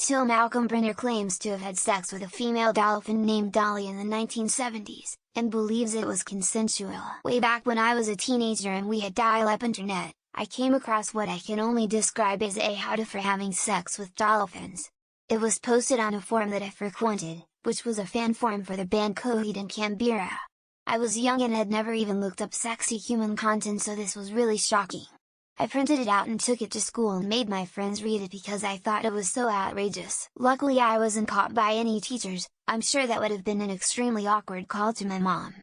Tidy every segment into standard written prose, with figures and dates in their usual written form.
TIL Malcolm Brenner claims to have had sex with a female dolphin named Dolly in the 1970s, and believes it was consensual. Way back when I was a teenager and we had dial-up internet, I came across what I can only describe as a how-to for having sex with dolphins. It was posted on a forum that I frequented, which was a fan forum for the band Coheed in Canberra. I was young and had never even looked up sexy human content, so this was really shocking. I printed it out and took it to school and made my friends read it because I thought it was so outrageous. Luckily I wasn't caught by any teachers. I'm sure that would have been an extremely awkward call to my mom.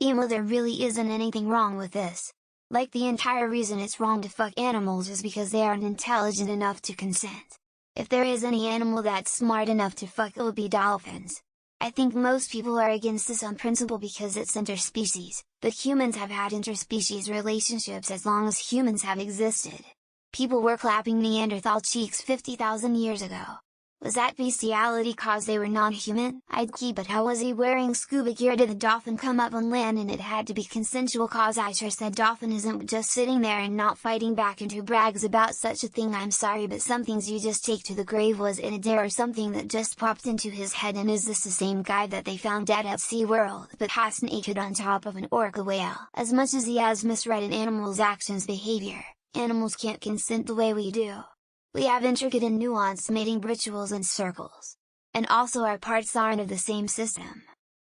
Emo, there really isn't anything wrong with this. Like, the entire reason it's wrong to fuck animals is because they aren't intelligent enough to consent. If there is any animal that's smart enough to fuck, it would be dolphins. I think most people are against this on principle because it's interspecies, but humans have had interspecies relationships as long as humans have existed. People were clapping Neanderthal cheeks 50,000 years ago. Was that bestiality cause they were non-human? I'd key, but how was he wearing scuba gear? Did the dolphin come up on land and it had to be consensual? Cause I sure said dolphin isn't just sitting there and not fighting back, and who brags about such a thing? I'm sorry, but some things you just take to the grave. Was it a dare or something that just popped into his head? And is this the same guy that they found dead at SeaWorld but has naked on top of an orca whale? As much as he has misread an animal's actions behavior, animals can't consent the way we do. We have intricate and nuanced mating rituals and circles. And also our parts aren't of the same system.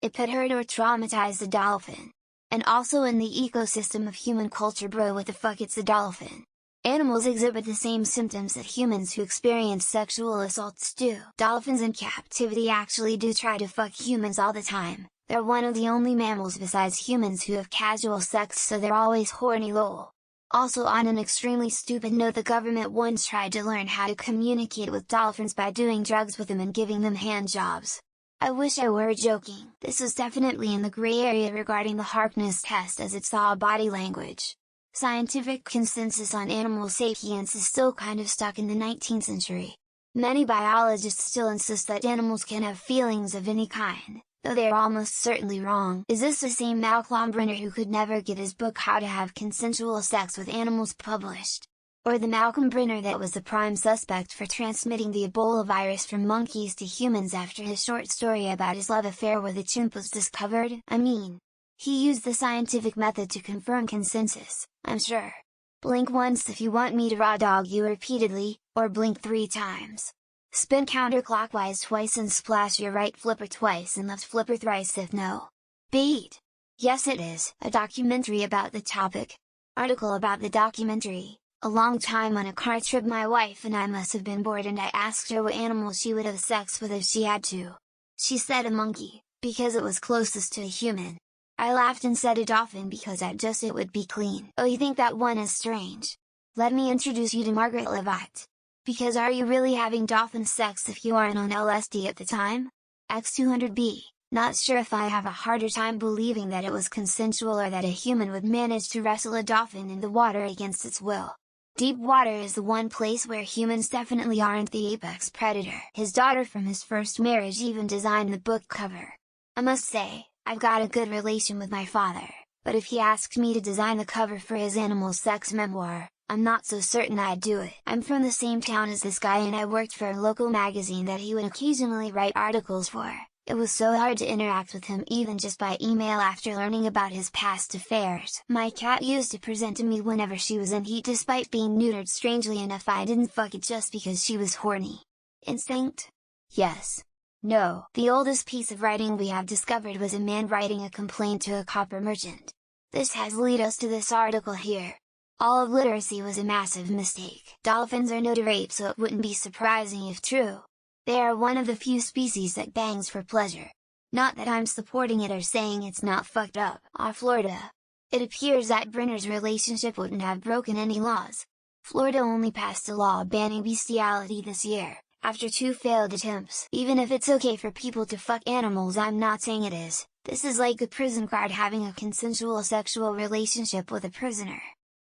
It could hurt or traumatize the dolphin. And also in the ecosystem of human culture, bro, what the fuck, it's a dolphin. Animals exhibit the same symptoms that humans who experience sexual assaults do. Dolphins in captivity actually do try to fuck humans all the time. They're one of the only mammals besides humans who have casual sex, so they're always horny, lol. Also, on an extremely stupid note, the government once tried to learn how to communicate with dolphins by doing drugs with them and giving them hand jobs. I wish I were joking. This was definitely in the gray area regarding the Harkness test, as it's all body language. Scientific consensus on animal sapience is still kind of stuck in the 19th century. Many biologists still insist that animals can have feelings of any kind, though they are almost certainly wrong. Is this the same Malcolm Brenner who could never get his book How to Have Consensual Sex with Animals published? Or the Malcolm Brenner that was the prime suspect for transmitting the Ebola virus from monkeys to humans after his short story about his love affair with a chimp was discovered? I mean, he used the scientific method to confirm consensus, I'm sure. Blink once if you want me to raw dog you repeatedly, or blink 3 times. Spin counterclockwise twice and splash your right flipper twice and left flipper thrice if no. Beat! Yes, it is a documentary about the topic. Article about the documentary. A long time on a car trip, my wife and I must have been bored, and I asked her what animal she would have sex with if she had to. She said a monkey, because it was closest to a human. I laughed and said a dolphin because it would be clean. Oh, you think that one is strange? Let me introduce you to Margaret Levitt. Because are you really having dolphin sex if you aren't on LSD at the time? X200B, not sure if I have a harder time believing that it was consensual or that a human would manage to wrestle a dolphin in the water against its will. Deep water is the one place where humans definitely aren't the apex predator. His daughter from his first marriage even designed the book cover. I must say, I've got a good relation with my father, but if he asked me to design the cover for his animal sex memoir, I'm not so certain I'd do it. I'm from the same town as this guy and I worked for a local magazine that he would occasionally write articles for. It was so hard to interact with him even just by email after learning about his past affairs. My cat used to present to me whenever she was in heat. Despite being neutered, strangely enough I didn't fuck it just because she was horny. Instinct? Yes. No. The oldest piece of writing we have discovered was a man writing a complaint to a copper merchant. This has led us to this article here. All of literacy was a massive mistake. Dolphins are no to rape, so it wouldn't be surprising if true. They are one of the few species that bangs for pleasure. Not that I'm supporting it or saying it's not fucked up. Florida. It appears that Brenner's relationship wouldn't have broken any laws. Florida only passed a law banning bestiality this year, after 2 failed attempts. Even if it's okay for people to fuck animals, I'm not saying it is. This is like a prison guard having a consensual sexual relationship with a prisoner.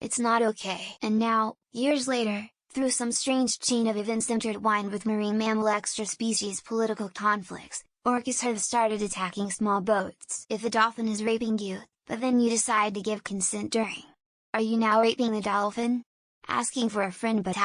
It's not okay. And now, years later, through some strange chain of events intertwined with marine mammal extra-species political conflicts, orcas have started attacking small boats. If a dolphin is raping you, but then you decide to give consent during, are you now raping the dolphin? Asking for a friend, but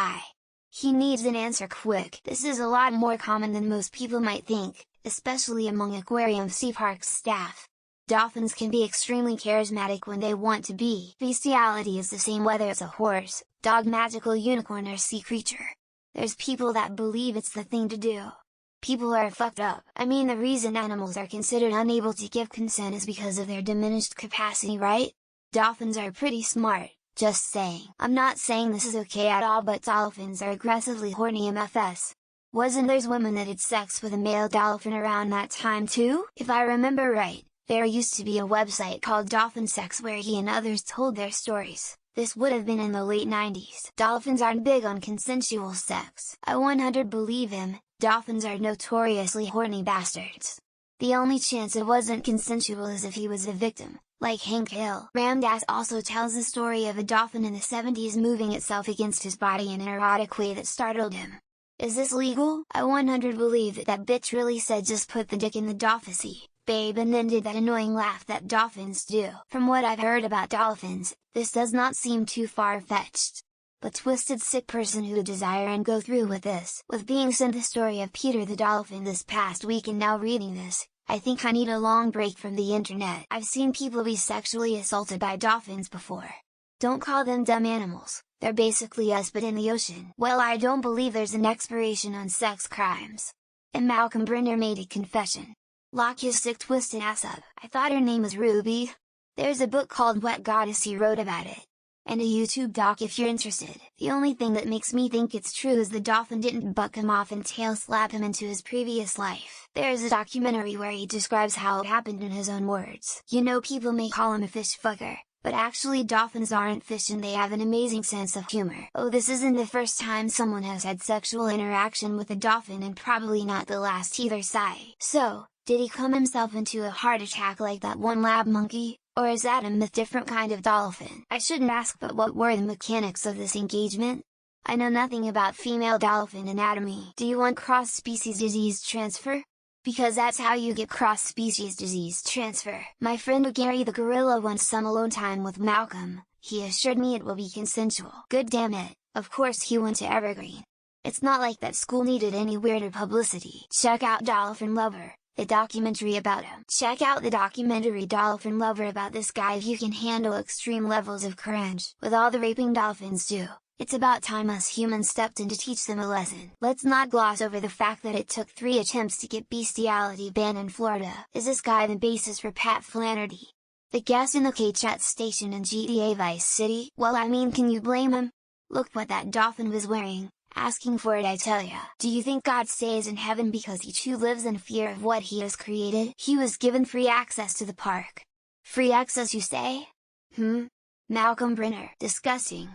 He needs an answer quick. This is a lot more common than most people might think, especially among aquarium sea parks staff. Dolphins can be extremely charismatic when they want to be. Bestiality is the same whether it's a horse, dog, magical unicorn or sea creature. There's people that believe it's the thing to do. People are fucked up. I mean, the reason animals are considered unable to give consent is because of their diminished capacity, right? Dolphins are pretty smart, just saying. I'm not saying this is okay at all, but dolphins are aggressively horny MFs. Wasn't there's women that had sex with a male dolphin around that time too? If I remember right, there used to be a website called Dolphin Sex where he and others told their stories. This would have been in the late 90s. Dolphins aren't big on consensual sex. I 100 believe him. Dolphins are notoriously horny bastards. The only chance it wasn't consensual is if he was the victim, like Hank Hill. Ramdas also tells the story of a dolphin in the 70s moving itself against his body in an erotic way that startled him. Is this legal? I 100 believe that bitch really said just put the dick in the dolphin, babe, and then did that annoying laugh that dolphins do. From what I've heard about dolphins, this does not seem too far-fetched. But twisted sick person who would desire and go through with this. With being sent the story of Peter the dolphin this past week and now reading this, I think I need a long break from the internet. I've seen people be sexually assaulted by dolphins before. Don't call them dumb animals, they're basically us but in the ocean. Well, I don't believe there's an expiration on sex crimes. And Malcolm Brenner made a confession. Lock his sick twisted ass up. I thought her name was Ruby. There's a book called Wet Goddess, he wrote about it. And a YouTube doc if you're interested. The only thing that makes me think it's true is the dolphin didn't buck him off and tail slap him into his previous life. There's a documentary where he describes how it happened in his own words. You know, people may call him a fish fucker, but actually dolphins aren't fish and they have an amazing sense of humor. Oh, this isn't the first time someone has had sexual interaction with a dolphin and probably not the last either side. So, did he come himself into a heart attack like that one lab monkey? Or is that a myth, different kind of dolphin? I shouldn't ask, but what were the mechanics of this engagement? I know nothing about female dolphin anatomy. Do you want cross-species disease transfer? Because that's how you get cross-species disease transfer. My friend Gary the gorilla wants some alone time with Malcolm. He assured me it will be consensual. Good damn it, of course he went to Evergreen. It's not like that school needed any weirder publicity. Check out Dolphin Lover, the documentary about him. Check out the documentary Dolphin Lover about this guy if you can handle extreme levels of cringe. With all the raping dolphins do, it's about time us humans stepped in to teach them a lesson. Let's not gloss over the fact that it took 3 attempts to get bestiality banned in Florida. Is this guy the basis for Pat Flaherty, the guest in the K-Chat station in GTA Vice City? Well, I mean, can you blame him? Look what that dolphin was wearing. Asking for it, I tell ya. Do you think God stays in heaven because he too lives in fear of what he has created? He was given free access to the park. Free access, you say? Malcolm Brenner. Disgusting.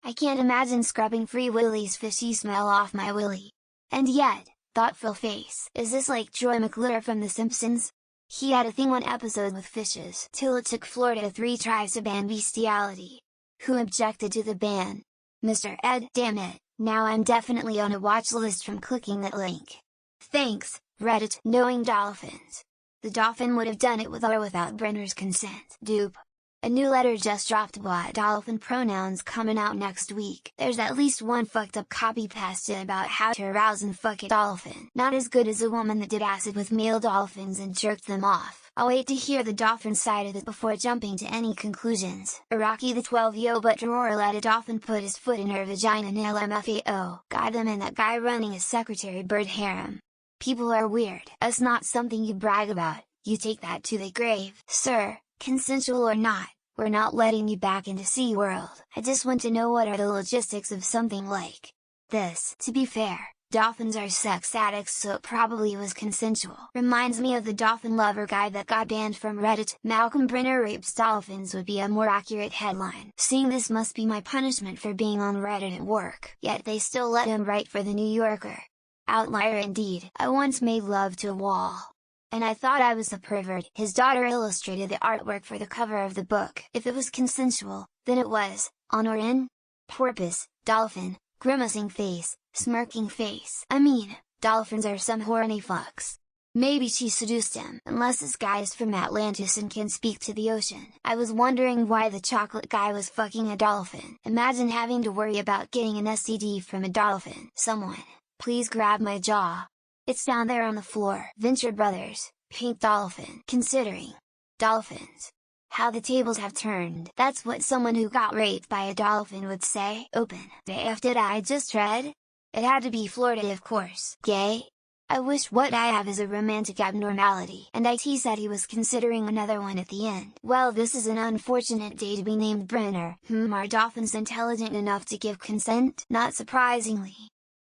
I can't imagine scrubbing Free Willy's fishy smell off my willy. And yet, thoughtful face. Is this like Troy McClure from The Simpsons? He had a thing one episode with fishes. Till it took Florida 3 tries to ban bestiality. Who objected to the ban? Mr. Ed. Damn it. Now I'm definitely on a watch list from clicking that link. Thanks, Reddit. Knowing dolphins. The dolphin would have done it with or without Brenner's consent. Dupe. A new letter just dropped about dolphin pronouns coming out next week. There's at least one fucked up copy pasted about how to arouse and fuck a dolphin. Not as good as a woman that did acid with male dolphins and jerked them off. I'll wait to hear the dolphin side of it before jumping to any conclusions. Iraqi the 12-yo but drawer let a dolphin put his foot in her vagina and LMFAO. Got them and that guy running a secretary bird harem. People are weird. That's not something you brag about, you take that to the grave. Sir, consensual or not, we're not letting you back into SeaWorld. I just want to know what are the logistics of something like this. To be fair, dolphins are sex addicts, so it probably was consensual. Reminds me of the dolphin lover guy that got banned from Reddit. Malcolm Brenner rapes dolphins would be a more accurate headline. Seeing this must be my punishment for being on Reddit at work. Yet they still let him write for the New Yorker. Outlier indeed. I once made love to a wall. And I thought I was a pervert. His daughter illustrated the artwork for the cover of the book. If it was consensual, then it was, on or in? Porpoise, dolphin, grimacing face, smirking face. I mean, dolphins are some horny fucks. Maybe she seduced him, unless this guy is from Atlantis and can speak to the ocean. I was wondering why the chocolate guy was fucking a dolphin. Imagine having to worry about getting an STD from a dolphin. Someone, please grab my jaw. It's down there on the floor. Venture Brothers, Pink Dolphin. Considering dolphins, how the tables have turned. That's what someone who got raped by a dolphin would say. Open. The F did I just read? It had to be Florida, of course. Gay? I wish what I have is a romantic abnormality. And IT said he was considering another one at the end. Well, this is an unfortunate day to be named Brenner. Are dolphins intelligent enough to give consent? Not surprisingly.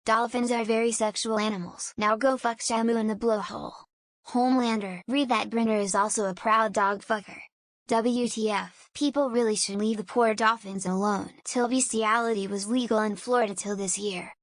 Dolphins are very sexual animals. Now go fuck Shamu in the blowhole. Homelander. Read that Brenner is also a proud dog fucker. WTF. People really should leave the poor dolphins alone. Till bestiality was legal in Florida till this year.